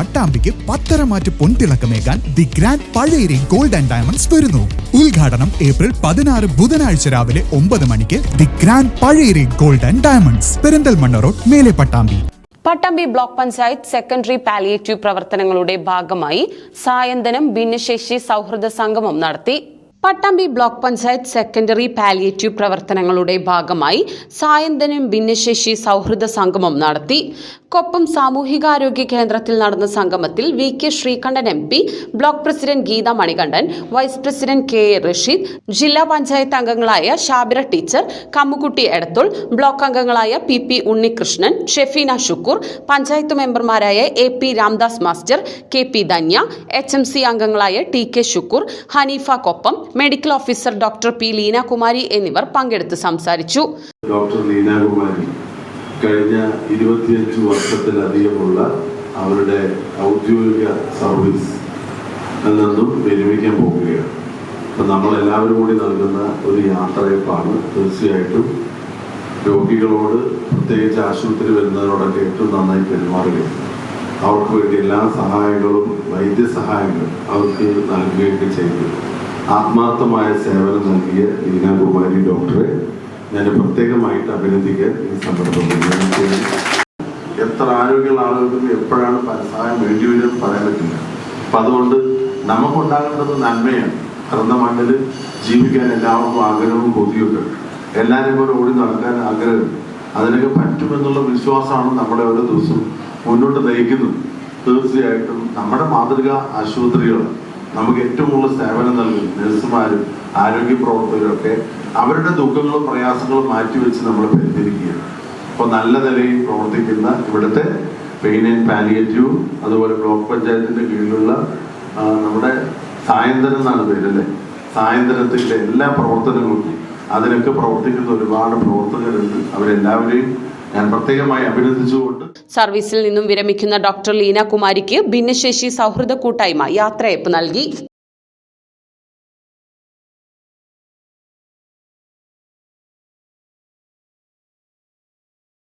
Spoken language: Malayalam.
പട്ടാമ്പിക്ക് പത്തരമാറ്റ് പൊൻതിളക്കമേകാൻ the grand Pazhayari gold and diamonds വരുന്നു. ഉദ്ഘാടനം ഏപ്രിൽ 16 ബുധനാഴ്ച രാവിലെ 9 മണിക്ക് the grand Pazhayari gold and diamonds, Perinthalmanna road, മേലെ Pattambi. Pattambi block panchayat secondary palliative പ്രവർത്തനങ്ങളുടെ ഭാഗമായി സായന്തനം ഭിന്നശേഷി സൗഹൃദ സംഗമം നടത്തി. Pattambi block panchayat secondary palliative പ്രവർത്തനങ്ങളുടെ ഭാഗമായി സായന്തനം ഭിന്നശേഷി സൗഹൃദ സംഗമം നടത്തി. കൊപ്പം സാമൂഹികാരോഗ്യ കേന്ദ്രത്തിൽ നടന്ന സംഗമത്തിൽ VK Sreekantan MP, block president Geetha Manikandan, vice president KA Rasheed, ജില്ലാ പഞ്ചായത്ത് അംഗങ്ങളായ ഷാബിറ ടീച്ചർ, കമ്മുകുട്ടി എടത്തുൾ, ബ്ലോക്ക് അംഗങ്ങളായ PP ഉണ്ണികൃഷ്ണൻ, ഷെഫീന ഷുക്കൂർ, പഞ്ചായത്ത് മെമ്പർമാരായ AP Ramdas master, KP Dhanya, HMC അംഗങ്ങളായ TK Shukkoor, Haneefa Koppam, medical officer doctor P Leenakumari എന്നിവർ പങ്കെടുത്ത് സംസാരിച്ചു. ഡോക്ടർ ലീനാകുമാരി കഴിഞ്ഞ 25 വർഷത്തിലധികമുള്ള അവരുടെ ഔദ്യോഗിക സർവീസ് നിന്നും വിരമിക്കാൻ പോവുകയാണ്. അപ്പം നമ്മളെല്ലാവരും കൂടി നൽകുന്ന ഒരു യാത്രയപ്പാണ്. തീർച്ചയായിട്ടും രോഗികളോട്, പ്രത്യേകിച്ച് ആശുപത്രി വരുന്നതിനോടൊക്കെ ഏറ്റവും നന്നായി പെരുമാറുകയും അവർക്ക് വേണ്ടി എല്ലാ സഹായങ്ങളും വൈദ്യസഹായങ്ങളും അവർക്ക് നൽകുകയൊക്കെ ചെയ്തു ആത്മാർത്ഥമായ സേവനം നൽകിയ ലീനാകുമാരി ഡോക്ടറെ ഞാൻ പ്രത്യേകമായിട്ട് അഭിനന്ദിക്കാൻ ഈ സന്ദർഭത്തിൽ. എത്ര ആരോഗ്യമുള്ള ആളുകൾക്കും എപ്പോഴാണ് സഹായം വേണ്ടി വരും പറയാൻ പറ്റില്ല. അപ്പം അതുകൊണ്ട് നമുക്കുണ്ടാകേണ്ടത് നന്മയാണ്. പിറന്ന മണ്ണിൽ ജീവിക്കാൻ എല്ലാവർക്കും ആഗ്രഹവും കൊതിയൊക്കെ, എല്ലാവരും പോലെ ഓടി നടക്കാൻ ആഗ്രഹം, അതിനൊക്കെ പറ്റുമെന്നുള്ള വിശ്വാസമാണ് നമ്മളെ ഓരോ ദിവസവും മുന്നോട്ട് നയിക്കുന്നത്. തീർച്ചയായിട്ടും നമ്മുടെ മാതൃകാ ആശുപത്രികൾ നമുക്ക് ഏറ്റവും കൂടുതൽ സേവനം നൽകും നഴ്സുമാരും ആരോഗ്യ പ്രവർത്തകരും ഒക്കെ അവരുടെ ദുഃഖങ്ങളും പ്രയാസങ്ങളും മാറ്റിവെച്ച് നമ്മൾ പരിഹരിക്കുകയാണ്. അപ്പോൾ നല്ല നിലയിൽ പ്രവർത്തിക്കുന്ന ഇവിടുത്തെ പെയിൻ ആൻഡ് പാലിയേറ്റീവ്, അതുപോലെ ബ്ലോക്ക് പഞ്ചായത്തിന്റെ കീഴിലുള്ള നമ്മുടെ സായന്തനം എന്നാണ് പേരല്ലേ, സായന്തനത്തിന്റെ എല്ലാ പ്രവർത്തനങ്ങൾക്കും അതിനൊക്കെ പ്രവർത്തിക്കുന്ന ഒരുപാട് പ്രവർത്തകരുണ്ട്. അവരെല്ലാവരെയും ഞാൻ പ്രത്യേകമായി അഭിനന്ദിച്ചുകൊണ്ട് സർവീസിൽ നിന്നും വിരമിക്കുന്ന ഡോക്ടർ ലീനാകുമാരിക്ക് ഭിന്നശേഷി സൗഹൃദ കൂട്ടായ്മ യാത്രയയപ്പ് നൽകി.